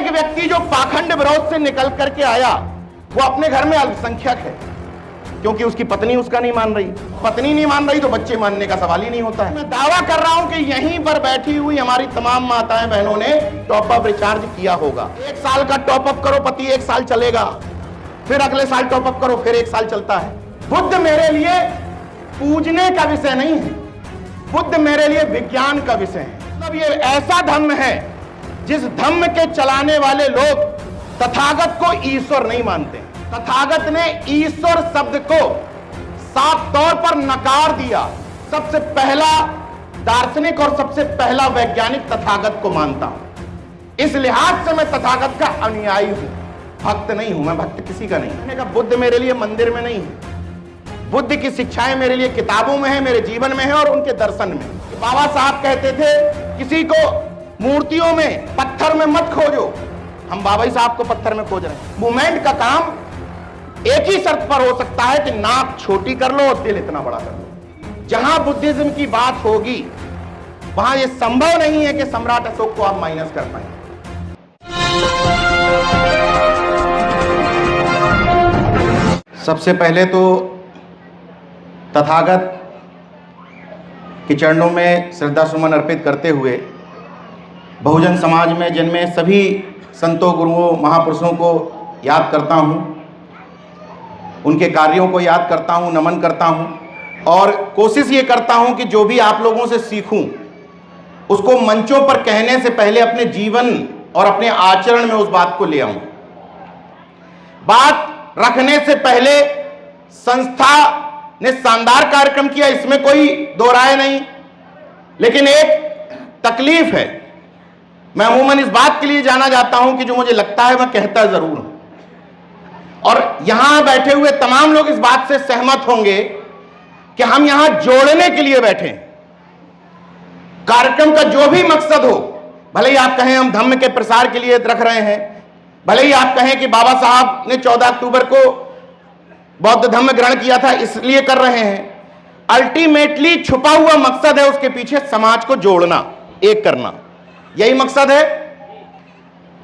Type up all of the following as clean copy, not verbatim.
एक व्यक्ति जो पाखंड विरोध से निकल करके आया वो अपने घर में अल्पसंख्यक है, क्योंकि उसकी पत्नी उसका नहीं मान रही। पत्नी नहीं मान रही तो बच्चे मानने का सवाल ही नहीं होता है। मैं दावा कर रहा हूं कि यहीं पर बैठी हुई हमारी तमाम माताएं बहनों ने टॉप अप रिचार्ज किया होगा। 1 साल का टॉप अप करो, पति 1 साल चलेगा, फिर अगले साल टॉप अप करो, फिर 1 साल चलता है। बुद्ध मेरे लिए पूजने का विषय नहीं है, बुद्ध मेरे लिए विज्ञान का विषय है। मतलब ये ऐसा धर्म है जिस धर्म के चलाने वाले लोग तथागत को ईश्वर नहीं मानते। तथागत ने ईश्वर शब्द को साफ तौर पर नकार दिया। सबसे पहला दार्शनिक और सबसे पहला वैज्ञानिक तथागत को मानता हूं। इस लिहाज से मैं तथागत का अनुयायी हूं, भक्त नहीं हूं। मैं भक्त किसी का नहीं। मैंने कहा बुद्ध मेरे लिए मंदिर में नहीं है, बुद्ध की शिक्षाएं मेरे लिए किताबों में है, मेरे जीवन में है और उनके दर्शन में। बाबा साहब कहते थे किसी को मूर्तियों में पत्थर में मत खोजो, हम बाबा साहब को पत्थर में खोज रहे हैं। मूवमेंट का काम एक ही शर्त पर हो सकता है कि नाक छोटी कर लो और दिल इतना बड़ा कर लो। जहां बुद्धिज्म की बात होगी वहां यह संभव नहीं है कि सम्राट अशोक को आप माइनस कर पाए। सबसे पहले तो तथागत के चरणों में श्रद्धा सुमन अर्पित करते हुए बहुजन समाज में जन्मे सभी संतों, गुरुओं, महापुरुषों को याद करता हूं, उनके कार्यों को याद करता हूं, नमन करता हूं और कोशिश ये करता हूं कि जो भी आप लोगों से सीखूं उसको मंचों पर कहने से पहले अपने जीवन और अपने आचरण में उस बात को ले आऊं। बात रखने से पहले संस्था ने शानदार कार्यक्रम किया, इसमें कोई दो राय नहीं, लेकिन एक तकलीफ है। मैं अमूमन इस बात के लिए जाना जाता हूं कि जो मुझे लगता है मैं कहता जरूर हूं, और यहां बैठे हुए तमाम लोग इस बात से सहमत होंगे कि हम यहां जोड़ने के लिए बैठे। कार्यक्रम का जो भी मकसद हो, भले ही आप कहें हम धम्म के प्रसार के लिए रख रहे हैं, भले ही आप कहें कि बाबा साहब ने 14 अक्टूबर को बौद्ध धम्म ग्रहण किया था इसलिए कर रहे हैं, अल्टीमेटली छुपा हुआ मकसद है उसके पीछे समाज को जोड़ना, एक करना, यही मकसद है।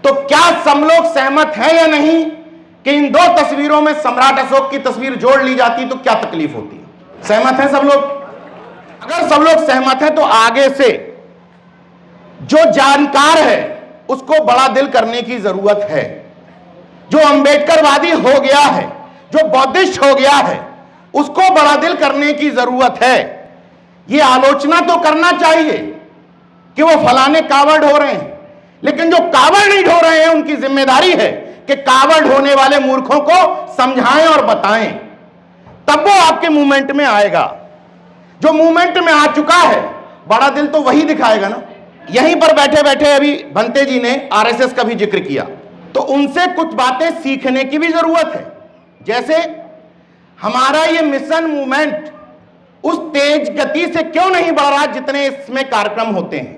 तो क्या सब लोग सहमत हैं या नहीं कि इन 2 तस्वीरों में सम्राट अशोक की तस्वीर जोड़ ली जाती तो क्या तकलीफ होती? सहमत हैं सब लोग? अगर सब लोग सहमत हैं तो आगे से जो जानकार है उसको बड़ा दिल करने की जरूरत है। जो अंबेडकरवादी हो गया है, जो बौद्धिस्ट हो गया है, उसको बड़ा दिल करने की जरूरत है। यह आलोचना तो करना चाहिए कि वो फलाने कावड़ हो रहे हैं, लेकिन जो कावड़ नहीं ढो रहे हैं उनकी जिम्मेदारी है कि कावड़ ढोने वाले मूर्खों को समझाएं और बताएं, तब वो आपके मूवमेंट में आएगा। जो मूवमेंट में आ चुका है बड़ा दिल तो वही दिखाएगा ना। यहीं पर बैठे बैठे अभी भंते जी ने आरएसएस का भी जिक्र किया, तो उनसे कुछ बातें सीखने की भी जरूरत है। जैसे हमारा ये मिशन मूवमेंट उस तेज गति से क्यों नहीं बढ़ रहा जितने इसमें कार्यक्रम होते हैं।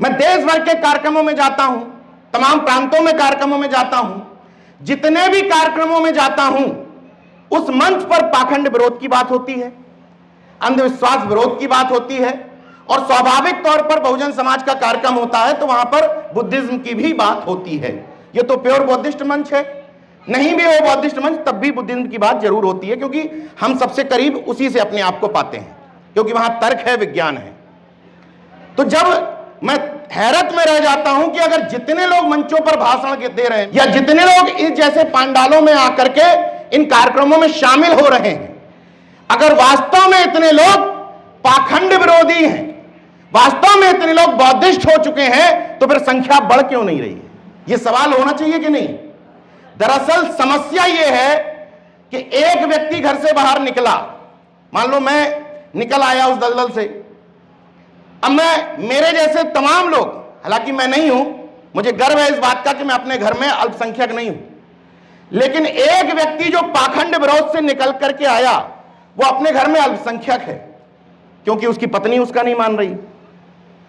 मैं देश भर के कार्यक्रमों में जाता हूं, तमाम प्रांतों में कार्यक्रमों में जाता हूं, जितने भी कार्यक्रमों में जाता हूं उस मंच पर पाखंड विरोध की बात होती है, अंधविश्वास विरोध की बात होती है, और स्वाभाविक तौर पर बहुजन समाज का कार्यक्रम होता है तो वहां पर बुद्धिज्म की भी बात होती है। ये तो प्योर बौद्धिस्ट मंच है, नहीं भी हो बौद्धिस्ट मंच तब भी बुद्धिज्म की बात जरूर होती है, क्योंकि हम सबसे करीब उसी से अपने आप को पाते हैं, क्योंकि वहां तर्क है, विज्ञान है। तो जब मैं हैरत में रह जाता हूं कि अगर जितने लोग मंचों पर भाषण दे रहे हैं या जितने लोग इस जैसे पांडालों में आकर के इन कार्यक्रमों में शामिल हो रहे हैं, अगर वास्तव में इतने लोग पाखंड विरोधी हैं, वास्तव में इतने लोग बौद्धिस्ट हो चुके हैं, तो फिर संख्या बढ़ क्यों नहीं रही है? यह सवाल होना चाहिए कि नहीं? दरअसल समस्या यह है कि एक व्यक्ति घर से बाहर निकला, मान लो मैं निकल आया उस दलदल से, अब मैं मेरे जैसे तमाम लोग, हालांकि मैं नहीं हूं, मुझे गर्व है इस बात का कि मैं अपने घर में अल्पसंख्यक नहीं हूं, लेकिन एक व्यक्ति जो पाखंड विरोध से निकल करके आया वो अपने घर में अल्पसंख्यक है, क्योंकि उसकी पत्नी उसका नहीं मान रही,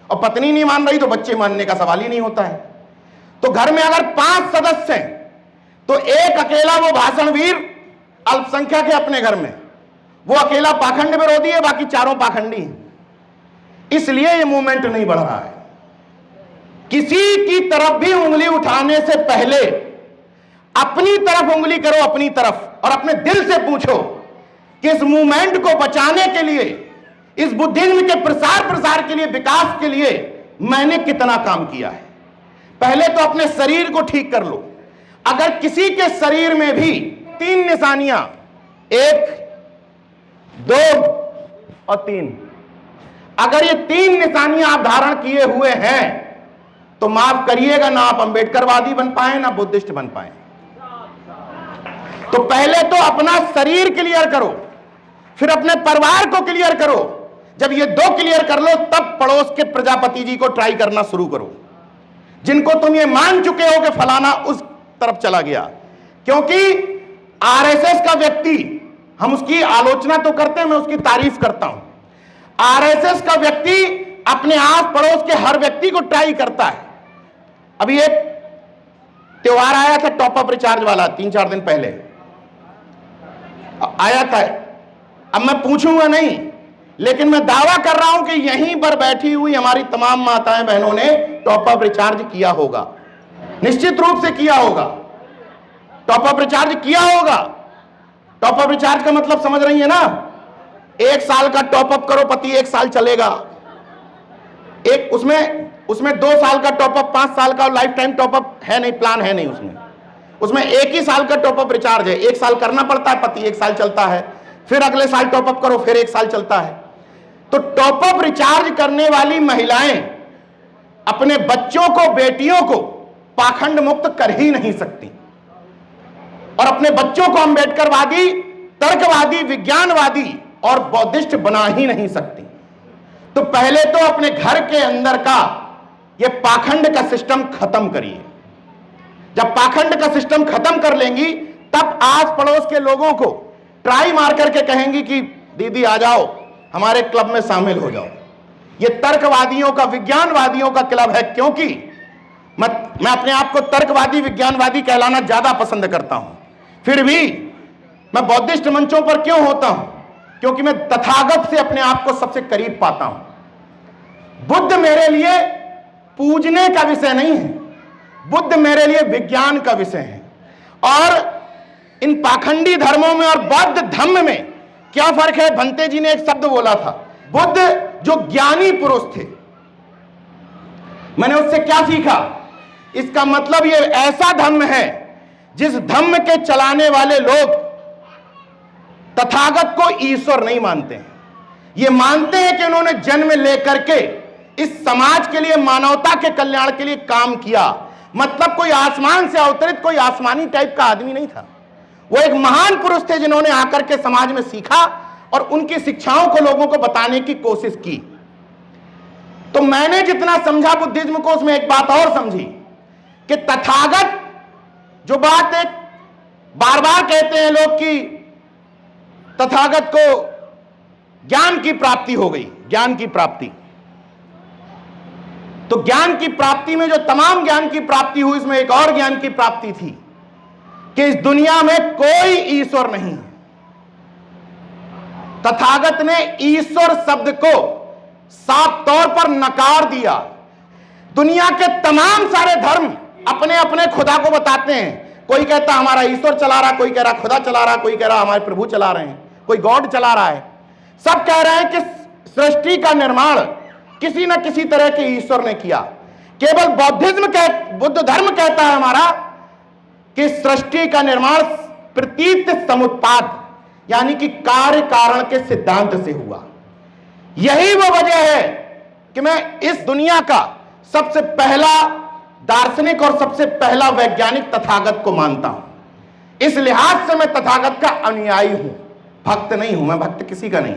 और पत्नी नहीं मान रही तो बच्चे मानने का सवाल ही नहीं होता है। तो घर में अगर 5 सदस्य हैं तो एक अकेला वो भाषणवीर अल्पसंख्यक है अपने घर में, वो अकेला पाखंड विरोधी है, बाकी चारों पाखंडी हैं। इसलिए ये मूवमेंट नहीं बढ़ रहा है। किसी की तरफ भी उंगली उठाने से पहले अपनी तरफ उंगली करो, अपनी तरफ, और अपने दिल से पूछो कि इस मूवमेंट को बचाने के लिए, इस बुद्धिज्म के प्रसार के लिए, विकास के लिए मैंने कितना काम किया है। पहले तो अपने शरीर को ठीक कर लो। अगर किसी के शरीर में भी 3 निशानियां, 1, 2 और 3, अगर ये 3 निशानियां आप धारण किए हुए हैं तो माफ करिएगा, ना आप अंबेडकरवादी बन पाए ना बुद्धिस्ट बन पाए। तो पहले तो अपना शरीर क्लियर करो, फिर अपने परिवार को क्लियर करो। जब ये 2 क्लियर कर लो तब पड़ोस के प्रजापति जी को ट्राई करना शुरू करो, जिनको तुम ये मान चुके हो कि फलाना उस तरफ चला गया। क्योंकि आरएसएस का व्यक्ति, हम उसकी आलोचना तो करते हैं, मैं उसकी तारीफ करता हूं। आरएसएस का व्यक्ति अपने आस पड़ोस के हर व्यक्ति को ट्राई करता है। अभी एक त्योहार आया था टॉप अप रिचार्ज वाला, 3-4 दिन पहले आया था। अब मैं पूछूंगा नहीं, लेकिन मैं दावा कर रहा हूं कि यहीं पर बैठी हुई हमारी तमाम माताएं बहनों ने टॉप अप रिचार्ज किया होगा, निश्चित रूप से किया होगा। टॉप अप रिचार्ज किया होगा। टॉप अप रिचार्ज का मतलब समझ रही है ना? 1 साल का टॉप अप करो, पति 1 साल चलेगा। एक उसमें 2 साल का टॉप अप, 5 साल का लाइफ टाइम टॉप अप है नहीं, प्लान है नहीं उसमें 1 ही साल का टॉप अप रिचार्ज है। 1 साल करना पड़ता है, पति 1 साल चलता है, फिर अगले साल टॉप अप करो, फिर 1 साल चलता है। तो टॉप अप रिचार्ज करने वाली महिलाएं अपने बच्चों को, बेटियों को पाखंड मुक्त कर ही नहीं सकती, और अपने बच्चों को अंबेडकरवादी, तर्कवादी, विज्ञानवादी और बौद्धिस्ट बना ही नहीं सकती। तो पहले तो अपने घर के अंदर का ये पाखंड का सिस्टम खत्म करिए। जब पाखंड का सिस्टम खत्म कर लेंगी तब आस पड़ोस के लोगों को ट्राई मार करके कहेंगी कि दीदी आ जाओ, हमारे क्लब में शामिल हो जाओ। ये तर्कवादियों का, विज्ञानवादियों का क्लब है। क्योंकि मैं अपने आप को तर्कवादी, विज्ञानवादी कहलाना ज्यादा पसंद करता हूं, फिर भी मैं बौद्धिस्ट मंचों पर क्यों होता हूं? क्योंकि मैं तथागत से अपने आप को सबसे करीब पाता हूं। बुद्ध मेरे लिए पूजने का विषय नहीं है, बुद्ध मेरे लिए विज्ञान का विषय है। और इन पाखंडी धर्मों में और बौद्ध धर्म में क्या फर्क है? भंते जी ने एक शब्द बोला था, बुद्ध जो ज्ञानी पुरुष थे। मैंने उससे क्या सीखा? इसका मतलब ये ऐसा धर्म है जिस धर्म के चलाने वाले लोग तथागत को ईश्वर नहीं मानते हैं। ये मानते हैं कि उन्होंने जन्म लेकर के इस समाज के लिए, मानवता के कल्याण के लिए काम किया। मतलब कोई आसमान से अवतरित, कोई आसमानी टाइप का आदमी नहीं था। वो एक महान पुरुष थे जिन्होंने आकर के समाज में सीखा और उनकी शिक्षाओं को लोगों को बताने की कोशिश की। तो मैंने जितना समझा बुद्धिज्म को, उसमें एक बात और समझी कि तथागत, जो बात एक बार बार कहते हैं लोग कि तथागत को ज्ञान की प्राप्ति हो गई, ज्ञान की प्राप्ति। तो ज्ञान की प्राप्ति में जो तमाम ज्ञान की प्राप्ति हुई, इसमें एक और ज्ञान की प्राप्ति थी कि इस दुनिया में कोई ईश्वर नहीं। तथागत ने ईश्वर शब्द को साफ तौर पर नकार दिया। दुनिया के तमाम सारे धर्म अपने अपने खुदा को बताते हैं। कोई कहता हमारा ईश्वर चला रहा, कोई कह रहा खुदा चला रहा, कोई कह रहा हमारे प्रभु चला रहे हैं, कोई गॉड चला रहा है। सब कह रहे हैं कि सृष्टि का निर्माण किसी न किसी तरह के ईश्वर ने किया। केवल बुद्ध धर्म कहता है हमारा कि सृष्टि का निर्माण प्रतीत समुत्पाद, यानी कि कार्य कारण के सिद्धांत से हुआ। यही वो वजह है कि मैं इस दुनिया का सबसे पहला दार्शनिक और सबसे पहला वैज्ञानिक तथागत को मानता हूं। इस लिहाज से मैं तथागत का अनुयायी हूं, भक्त नहीं हूं। मैं भक्त किसी का नहीं।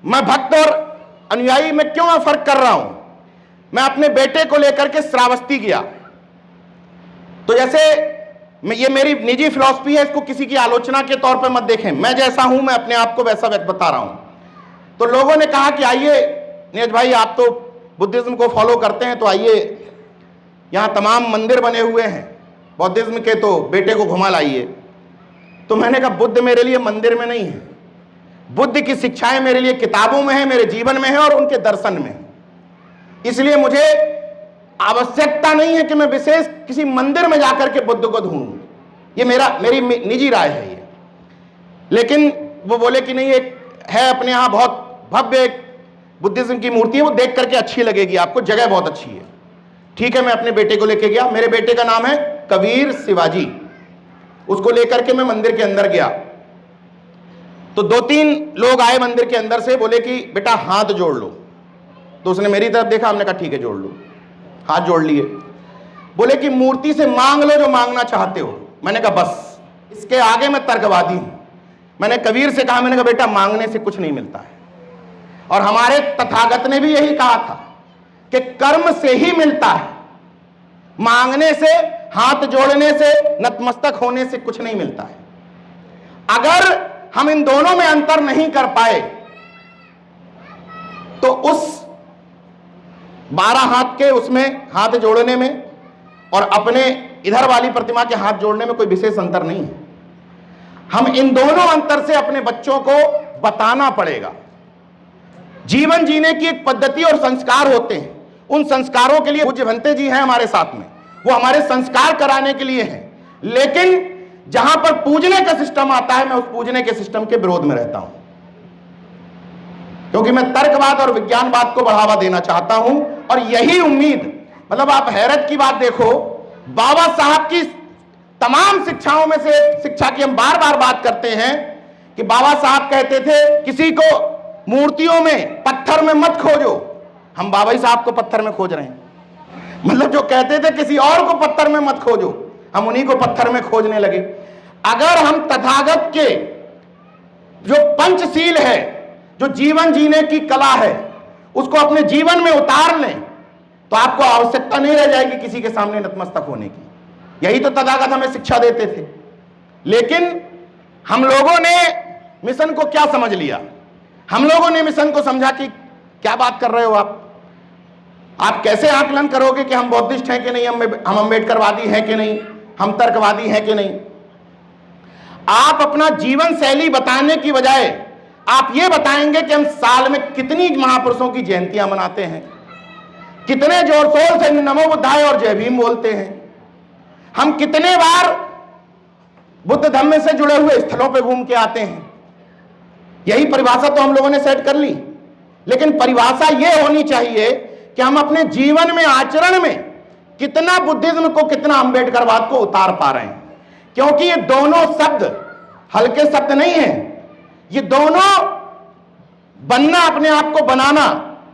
मैं भक्त और अनुयायी में क्यों मैं फर्क कर रहा हूं? मैं अपने बेटे को लेकर के श्रावस्ती गया, तो जैसे ये मेरी निजी फिलॉसफी है, इसको किसी की आलोचना के तौर पर मत देखें। मैं जैसा हूं मैं अपने आप को वैसा व्यक्त बता रहा हूं। तो लोगों ने कहा कि आइए नीरज भाई, आप तो बुद्धिज्म को फॉलो करते हैं, तो आइए, यहाँ तमाम मंदिर बने हुए हैं बौद्धिज्म के, तो बेटे को घुमा लाइए। तो मैंने कहा बुद्ध मेरे लिए मंदिर में नहीं है, बुद्ध की शिक्षाएं मेरे लिए किताबों में है, मेरे जीवन में है और उनके दर्शन में है। इसलिए मुझे आवश्यकता नहीं है कि मैं विशेष किसी मंदिर में जाकर के बुद्ध को ढूंढूं, ये मेरी निजी राय है ये। लेकिन वो बोले कि नहीं, एक है अपने यहां बहुत भव्य एक बुद्धिज्म की मूर्ति है, वो देख करके अच्छी लगेगी आपको, जगह बहुत अच्छी है। ठीक है, मैं अपने बेटे को लेके गया, मेरे बेटे का नाम है कबीर शिवाजी, उसको लेकर के मैं मंदिर के अंदर गया तो 2-3 लोग आए मंदिर के अंदर से, बोले कि बेटा हाथ जोड़ लो। तो उसने मेरी तरफ देखा, हमने कहा ठीक है जोड़ लो, हाथ जोड़ लिए। बोले कि मूर्ति से मांग लो जो मांगना चाहते हो। मैंने कहा बस, इसके आगे मैं तर्कवादी हूं। मैंने कबीर से कहा, मैंने कहा बेटा मांगने से कुछ नहीं मिलता है, और हमारे तथागत ने भी यही कहा था कि कर्म से ही मिलता है, मांगने से, हाथ जोड़ने से, नतमस्तक होने से कुछ नहीं मिलता है। अगर हम इन दोनों में अंतर नहीं कर पाए तो उस 12 हाथ के उसमें हाथ जोड़ने में और अपने इधर वाली प्रतिमा के हाथ जोड़ने में कोई विशेष अंतर नहीं है। हम इन दोनों अंतर से अपने बच्चों को बताना पड़ेगा। जीवन जीने की एक पद्धति और संस्कार होते हैं, उन संस्कारों के लिए पूज्य भंते जी हैं हमारे साथ में, वो हमारे संस्कार कराने के लिए हैं। लेकिन जहां पर पूजने का सिस्टम आता है, मैं उस पूजने के सिस्टम के विरोध में रहता हूं, क्योंकि मैं तर्कवाद और विज्ञानवाद को बढ़ावा देना चाहता हूं। और यही उम्मीद, मतलब आप हैरत की बात देखो, बाबा साहब की तमाम शिक्षाओं में से शिक्षा की हम बार बार बात करते हैं कि बाबा साहब कहते थे किसी को मूर्तियों में, पत्थर में मत खोजो। हम बाबा साहब को पत्थर में खोज रहे हैं। मतलब जो कहते थे किसी और को पत्थर में मत खोजो, हम उन्हीं को पत्थर में खोजने लगे। अगर हम तथागत के जो पंचशील है, जो जीवन जीने की कला है, उसको अपने जीवन में उतार लें तो आपको आवश्यकता नहीं रह जाएगी किसी के सामने नतमस्तक होने की। यही तो तथागत हमें शिक्षा देते थे। लेकिन हम लोगों ने मिशन को क्या समझ लिया? हम लोगों ने मिशन को समझा कि क्या बात कर रहे हो आप कैसे आकलन करोगे कि हम बौद्धिस्ट हैं कि नहीं, हम अम्बेडकरवादी हैं कि नहीं, हम तर्कवादी हैं कि नहीं। आप अपना जीवन शैली बताने की बजाय आप ये बताएंगे कि हम साल में कितनी महापुरुषों की जयंतियां मनाते हैं, कितने जोर शोर से नमो बुद्धाय और जय भीम बोलते हैं, हम कितने बार बुद्ध धम्म से जुड़े हुए स्थलों पे घूम के आते हैं। यही परिभाषा तो हम लोगों ने सेट कर ली। लेकिन परिभाषा यह होनी चाहिए कि हम अपने जीवन में, आचरण में कितना बुद्धिज्म को, कितना अम्बेडकरवाद को उतार पा रहे हैं। क्योंकि ये दोनों शब्द हल्के शब्द नहीं है। ये दोनों बनना, अपने आप को बनाना,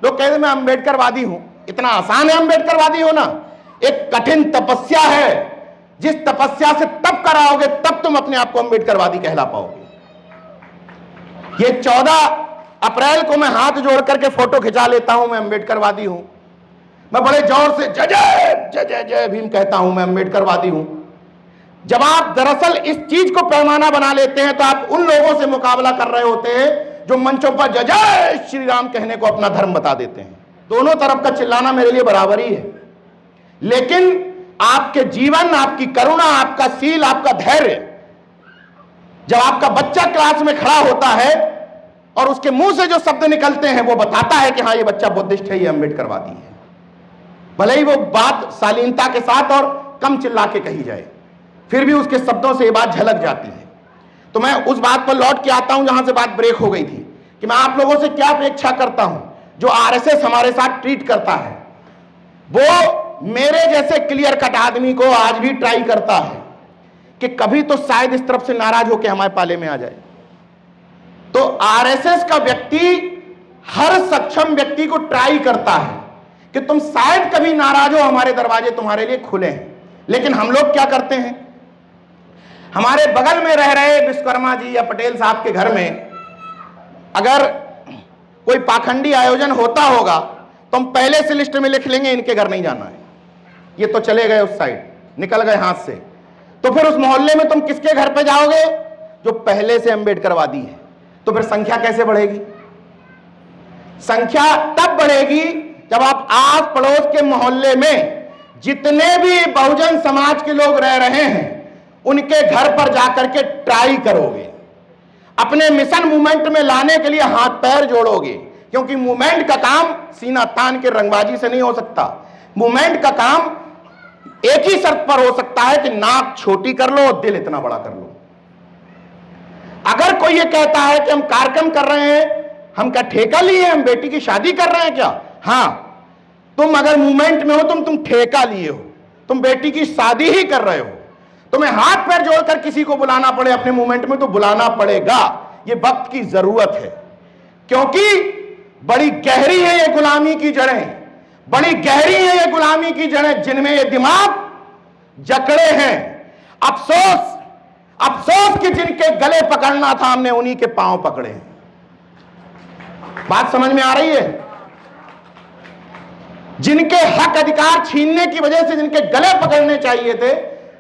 लोग कहते हैं मैं अम्बेडकरवादी हूं, इतना आसान है अम्बेडकरवादी होना? एक कठिन तपस्या है। जिस तपस्या से तप कराओगे तब तुम अपने आप को अम्बेडकरवादी कहला पाओगे। ये 14 अप्रैल को मैं हाथ जोड़ करके फोटो खिंचा लेता हूं, मैं अम्बेडकरवादी हूं। मैं बड़े जोर से जय जय जय जय जय भीम कहता हूं, मैं अम्बेडकरवादी हूं। जब आप दरअसल इस चीज को पैमाना बना लेते हैं तो आप उन लोगों से मुकाबला कर रहे होते हैं जो मंचों पर जय जय श्री राम कहने को अपना धर्म बता देते हैं। दोनों तरफ का चिल्लाना मेरे लिए बराबर ही है। लेकिन आपके जीवन, आपकी करुणा, आपका शील, आपका धैर्य, जब आपका बच्चा क्लास में खड़ा होता है और उसके मुंह से जो शब्द निकलते हैं वो बताता है कि हाँ ये बच्चा बुद्धिस्ट है, ये अम्बेडकरवादी है, भले ही वो बात शालीनता के साथ और कम चिल्ला के कही जाए, फिर भी उसके शब्दों से ये बात झलक जाती है। तो मैं उस बात पर लौट के आता हूं जहां से बात ब्रेक हो गई थी कि मैं आप लोगों से क्या अपेक्षा करता हूं। जो आरएसएस हमारे साथ ट्रीट करता है वो मेरे जैसे क्लियर कट आदमी को आज भी ट्राई करता है कि कभी तो शायद इस तरफ से नाराज होकर हमारे पाले में आ जाए। तो आरएसएस का व्यक्ति हर सक्षम व्यक्ति को ट्राई करता है कि तुम शायद कभी नाराज हो, हमारे दरवाजे तुम्हारे लिए खुले हैं। लेकिन हम लोग क्या करते हैं, हमारे बगल में रह रहे विश्वकर्मा जी या पटेल साहब के घर में अगर कोई पाखंडी आयोजन होता होगा तो हम पहले से लिस्ट में लिख लेंगे इनके घर नहीं जाना है, ये तो चले गए उस साइड, निकल गए हाथ से। तो फिर उस मोहल्ले में तुम किसके घर पे जाओगे? जो पहले से अम्बेडकरवादी है। तो फिर संख्या कैसे बढ़ेगी? संख्या तब बढ़ेगी जब आप आस पड़ोस के मोहल्ले में जितने भी बहुजन समाज के लोग रह रहे हैं उनके घर पर जाकर के ट्राई करोगे, अपने मिशन मूवमेंट में लाने के लिए हाथ पैर जोड़ोगे। क्योंकि मूवमेंट का काम सीना तान के रंगबाजी से नहीं हो सकता। मूवमेंट का काम एक ही शर्त पर हो सकता है कि नाक छोटी कर लो और दिल इतना बड़ा कर लो। अगर कोई ये कहता है कि हम कार्यक्रम कर रहे हैं, हम क्या ठेका लिए हैं, हम बेटी की शादी कर रहे हैं क्या? हां, तुम अगर मूवमेंट में हो तुम ठेका लिए हो, तुम बेटी की शादी ही कर रहे हो। तुम्हें हाथ पैर जोड़कर किसी को बुलाना पड़े अपने मूवमेंट में तो बुलाना पड़ेगा। ये वक्त की जरूरत है, क्योंकि बड़ी गहरी है ये गुलामी की जड़ें, बड़ी गहरी है ये गुलामी की जड़ें जिनमें ये दिमाग जकड़े हैं। अफसोस अफसोस कि जिनके गले पकड़ना था हमने उन्हीं के पांव पकड़े हैं। बात समझ में आ रही है? जिनके हक अधिकार छीनने की वजह से जिनके गले पकड़ने चाहिए थे,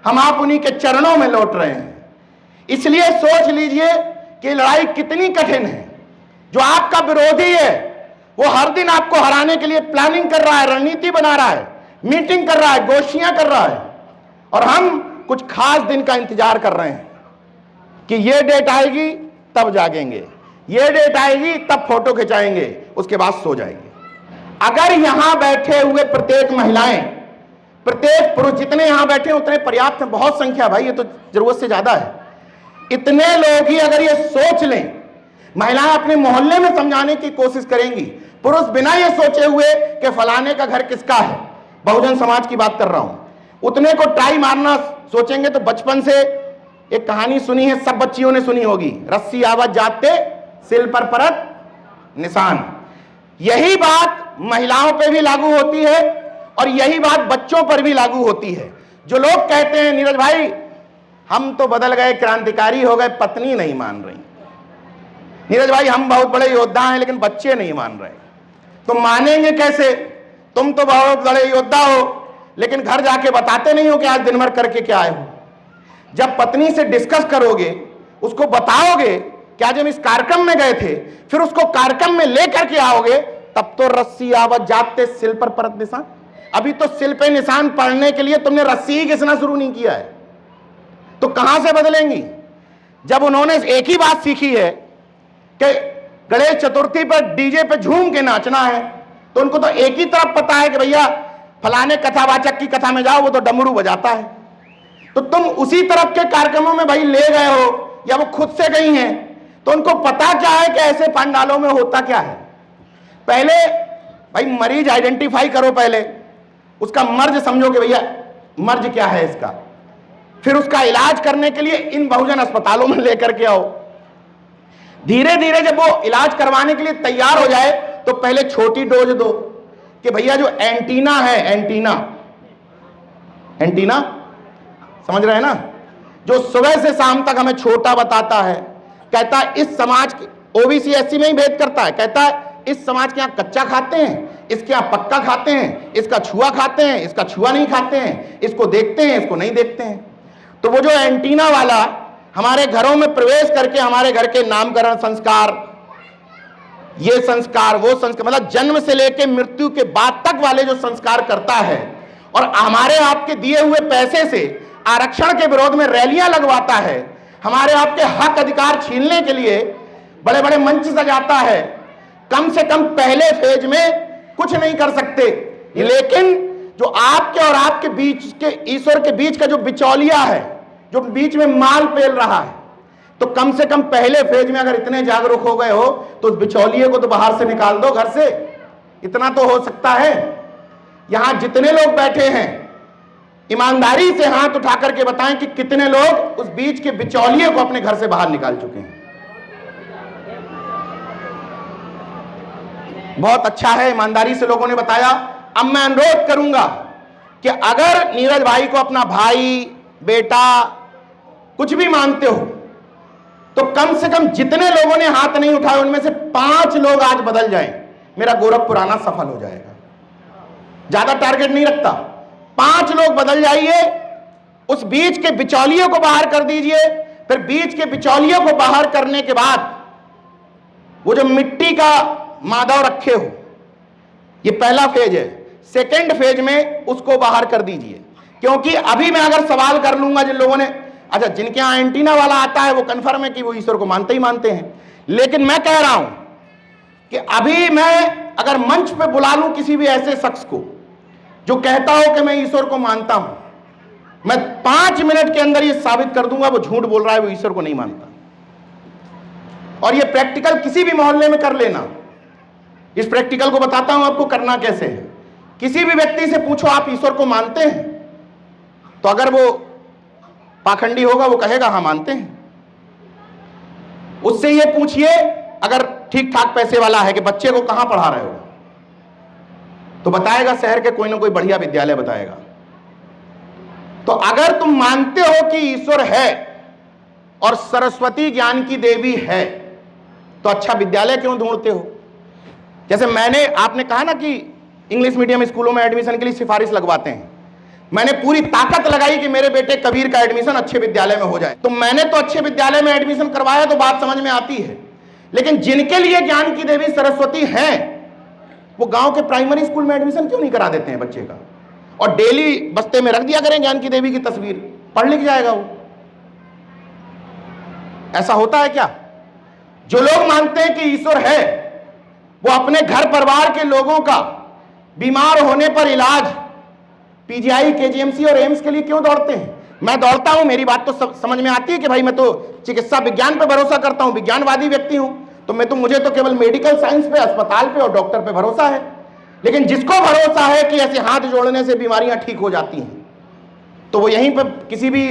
हम आप उन्हीं के चरणों में लौट रहे हैं। इसलिए सोच लीजिए कि लड़ाई कितनी कठिन है। जो आपका विरोधी है वो हर दिन आपको हराने के लिए प्लानिंग कर रहा है, रणनीति बना रहा है, मीटिंग कर रहा है, गोष्ठियां कर रहा है, और हम कुछ खास दिन का इंतजार कर रहे हैं कि ये डेट आएगी तब जागेंगे, ये डेट आएगी तब फोटो खिंचाएंगे, उसके बाद सो जाएंगे। अगर यहां बैठे हुए प्रत्येक महिलाएं, प्रत्येक पुरुष, जितने यहां बैठे हैं उतने पर्याप्त है। बहुत संख्या भाई, ये तो जरूरत से ज्यादा है। इतने लोग ही अगर ये सोच लें, महिलाएं अपने मोहल्ले में समझाने की कोशिश करेंगी, पुरुष बिना ये सोचे हुए कि फलाने का घर किसका है, बहुजन समाज की बात कर रहा हूं, उतने को ट्राई मारना सोचेंगे तो बचपन से एक कहानी सुनी है, सब बच्चियों ने सुनी होगी, रस्सी आवाज जाते सिल पर परत निशान। यही बात महिलाओं पे भी लागू होती है और यही बात बच्चों पर भी लागू होती है। जो लोग कहते हैं नीरज भाई हम तो बदल गए, क्रांतिकारी हो गए, पत्नी नहीं मान रही, नीरज भाई हम बहुत बड़े योद्धा हैं लेकिन बच्चे नहीं मान रहे। तुम मानेंगे कैसे? तुम तो बहुत बड़े योद्धा हो लेकिन घर जाके बताते नहीं हो कि आज दिन भर करके क्या आए हो। जब पत्नी से डिस्कस करोगे, उसको बताओगे कि आज हम इस कार्यक्रम में गए थे, फिर उसको कार्यक्रम में लेकर के आओगे, तब तो रस्सी आवत जाते सिल पर परत निशान। अभी तो सिल पे निशान पड़ने के लिए तुमने रस्सी ही घिसना शुरू नहीं किया है, तो कहां से बदलेंगी? जब उन्होंने एक ही बात सीखी है कि गणेश चतुर्थी पर डीजे पे झूम के नाचना है, तो उनको तो एक ही तरफ पता है कि भैया फलाने कथावाचक की कथा में जाओ, वो तो डमरू बजाता है। तो तुम उसी तरफ के कार्यक्रमों में भाई ले गए हो या वो खुद से गई हैं, तो उनको पता क्या है कि ऐसे पंडालों में होता क्या है। पहले भाई मरीज आइडेंटिफाई करो, पहले उसका मर्ज समझो कि भैया मर्ज क्या है इसका, फिर उसका इलाज करने के लिए इन बहुजन अस्पतालों में लेकर के आओ। धीरे धीरे जब वो इलाज करवाने के लिए तैयार हो जाए तो पहले छोटी डोज दो कि भैया जो एंटीना है, एंटीना समझ रहे हैं ना, जो सुबह से शाम तक हमें छोटा बताता है, कहता है इस समाज के ओबीसी एससी में ही भेद करता है, कहता है इस समाज के यहाँ कच्चा खाते हैं, इसके यहाँ पक्का खाते हैं, इसका छुआ खाते हैं, इसका छुआ नहीं खाते हैं, इसको देखते हैं, इसको नहीं देखते हैं। तो वो जो एंटीना वाला हमारे घरों में प्रवेश करके हमारे घर के नामकरण संस्कार, ये संस्कार वो संस्कार, मतलब जन्म से लेकर मृत्यु के बाद तक वाले जो संस्कार करता है, और हमारे आपके दिए हुए पैसे से आरक्षण के विरोध में रैलियां लगवाता है, हमारे आपके हक अधिकार छीनने के लिए बड़े बड़े मंच सजाता है, कम से कम पहले फेज में कुछ नहीं कर सकते, लेकिन जो आपके और आपके बीच के ईश्वर के बीच का जो बिचौलिया है, जो बीच में माल पेल रहा है, तो कम से कम पहले फेज में अगर इतने जागरूक हो गए हो तो उस बिचौलिए को तो बाहर से निकाल दो घर से। इतना तो हो सकता है। यहां जितने लोग बैठे हैं ईमानदारी से हाथ उठा करके बताएं कि कितने लोग उस बीच के बिचौलिए को अपने घर से बाहर निकाल चुके हैं। बहुत अच्छा है, ईमानदारी से लोगों ने बताया। अब मैं अनुरोध करूंगा कि अगर नीरज भाई को अपना भाई, बेटा कुछ भी मानते हो, तो कम से कम जितने लोगों ने हाथ नहीं उठाए उनमें से 5 लोग आज बदल जाएं, मेरा गोरखपुर आना सफल हो जाएगा। ज्यादा टारगेट नहीं रखता, 5 लोग बदल जाइए, उस बीच के बिचौलियों को बाहर कर दीजिए। फिर बीच के बिचौलियों को बाहर करने के बाद वो जो मिट्टी का माधव रखे हो, ये पहला फेज है। सेकेंड फेज में उसको बाहर कर दीजिए, क्योंकि अभी मैं अगर सवाल कर लूंगा जिन लोगों ने, अच्छा जिनके यहां एंटीना वाला आता है वो कन्फर्म है कि वो ईश्वर को मानते ही मानते हैं, लेकिन मैं कह रहा हूं कि अभी मैं अगर मंच पे बुला लूं किसी भी ऐसे शख्स को जो कहता हो कि मैं ईश्वर को मानता हूं, मैं 5 मिनट के अंदर यह साबित कर दूंगा वो झूठ बोल रहा है, वो ईश्वर को नहीं मानता। और यह प्रैक्टिकल किसी भी मोहल्ले में कर लेना। इस प्रैक्टिकल को बताता हूं आपको करना कैसे है। किसी भी व्यक्ति से पूछो आप ईश्वर को मानते हैं, तो अगर वो पाखंडी होगा वो कहेगा हाँ मानते हैं। उससे ये पूछिए अगर ठीक ठाक पैसे वाला है कि बच्चे को कहां पढ़ा रहे हो, तो बताएगा शहर के कोई ना कोई बढ़िया विद्यालय बताएगा। तो अगर तुम मानते हो कि ईश्वर है और सरस्वती ज्ञान की देवी है, तो अच्छा विद्यालय क्यों ढूंढते हो? जैसे आपने कहा ना कि इंग्लिश मीडियम स्कूलों में एडमिशन के लिए सिफारिश लगवाते हैं। मैंने पूरी ताकत लगाई कि मेरे बेटे कबीर का एडमिशन अच्छे विद्यालय में हो जाए, तो मैंने तो अच्छे विद्यालय में एडमिशन करवाया, तो बात समझ में आती है। लेकिन जिनके लिए ज्ञान की देवी सरस्वती है, वो गांव के प्राइमरी स्कूल में एडमिशन क्यों नहीं करा देते हैं बच्चे का, और डेली बस्ते में रख दिया करें ज्ञान की देवी की तस्वीर, पढ़ लिख जाएगा वो। ऐसा होता है क्या? जो लोग मानते हैं कि ईश्वर है, वो अपने घर परिवार के लोगों का बीमार होने पर इलाज पीजीआई, केजीएमसी और एम्स के लिए क्यों दौड़ते हैं? मैं दौड़ता हूं, मेरी बात तो समझ में आती है कि भाई मैं तो चिकित्सा विज्ञान पे भरोसा करता हूं, विज्ञानवादी व्यक्ति हूं, तो मुझे तो केवल मेडिकल साइंस पे, अस्पताल पे और डॉक्टर पे भरोसा है। लेकिन जिसको भरोसा है कि ऐसे हाथ जोड़ने से बीमारियां ठीक हो जाती हैं, तो वो यहीं पर किसी भी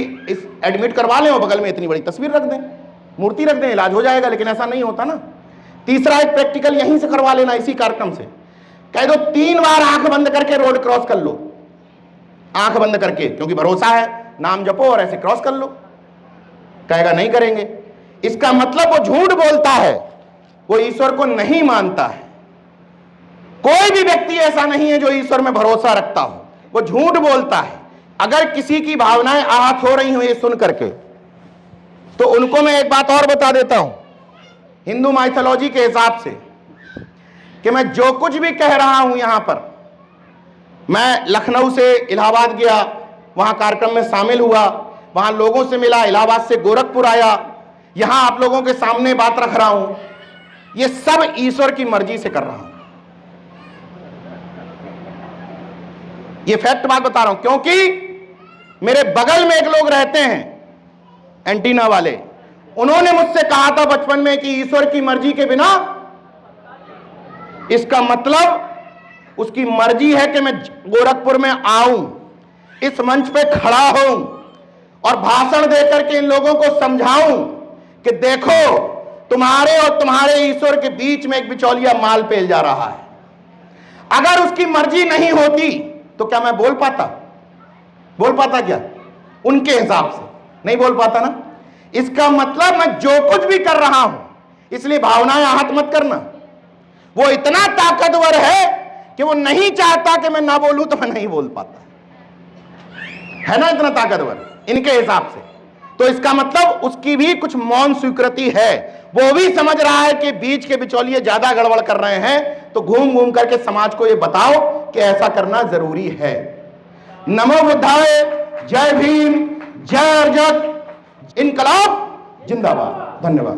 एडमिट करवा लें और बगल में इतनी बड़ी तस्वीर रख दें, मूर्ति रख दें, इलाज हो जाएगा। लेकिन ऐसा नहीं होता ना। तीसरा एक प्रैक्टिकल यहीं से करवा लेना, इसी कार्यक्रम से कह दो 3 बार आंख बंद करके रोड क्रॉस कर लो, आंख बंद करके, क्योंकि भरोसा है, नाम जपो और ऐसे क्रॉस कर लो। कहेगा नहीं करेंगे, इसका मतलब वो झूठ बोलता है, वो ईश्वर को नहीं मानता है। कोई भी व्यक्ति ऐसा नहीं है जो ईश्वर में भरोसा रखता हो, वो झूठ बोलता है। अगर किसी की भावनाएं आहत हो रही हो ये सुन करके, तो उनको मैं एक बात और बता देता हूं हिंदू माइथोलॉजी के हिसाब से, कि मैं जो कुछ भी कह रहा हूं यहां पर, मैं लखनऊ से इलाहाबाद गया, वहां कार्यक्रम में शामिल हुआ, वहां लोगों से मिला, इलाहाबाद से गोरखपुर आया, यहां आप लोगों के सामने बात रख रहा हूं, ये सब ईश्वर की मर्जी से कर रहा हूं। ये फैक्ट बात बता रहा हूं, क्योंकि मेरे बगल में एक लोग रहते हैं एंटीना वाले, उन्होंने मुझसे कहा था बचपन में कि ईश्वर की मर्जी के बिना, इसका मतलब उसकी मर्जी है कि मैं गोरखपुर में आऊं, इस मंच पे खड़ा हूं और भाषण देकर के इन लोगों को समझाऊं कि देखो तुम्हारे और तुम्हारे ईश्वर के बीच में एक बिचौलिया माल पेल जा रहा है। अगर उसकी मर्जी नहीं होती तो क्या मैं बोल पाता क्या? उनके हिसाब से नहीं बोल पाता ना। इसका मतलब मैं जो कुछ भी कर रहा हूं, इसलिए भावनाएं आहत मत करना। वो इतना ताकतवर है कि वो नहीं चाहता कि मैं ना बोलूं तो मैं नहीं बोल पाता, है ना, इतना ताकतवर इनके हिसाब से। तो इसका मतलब उसकी भी कुछ मौन स्वीकृति है, वो भी समझ रहा है कि बीच के बिचौलिए ज्यादा गड़बड़ कर रहे हैं, तो घूम घूम करके समाज को ये बताओ कि ऐसा करना जरूरी है। नमो बुद्धाय, जय भीम, जय अर्जत, इनकलाब जिंदाबाद। धन्यवाद।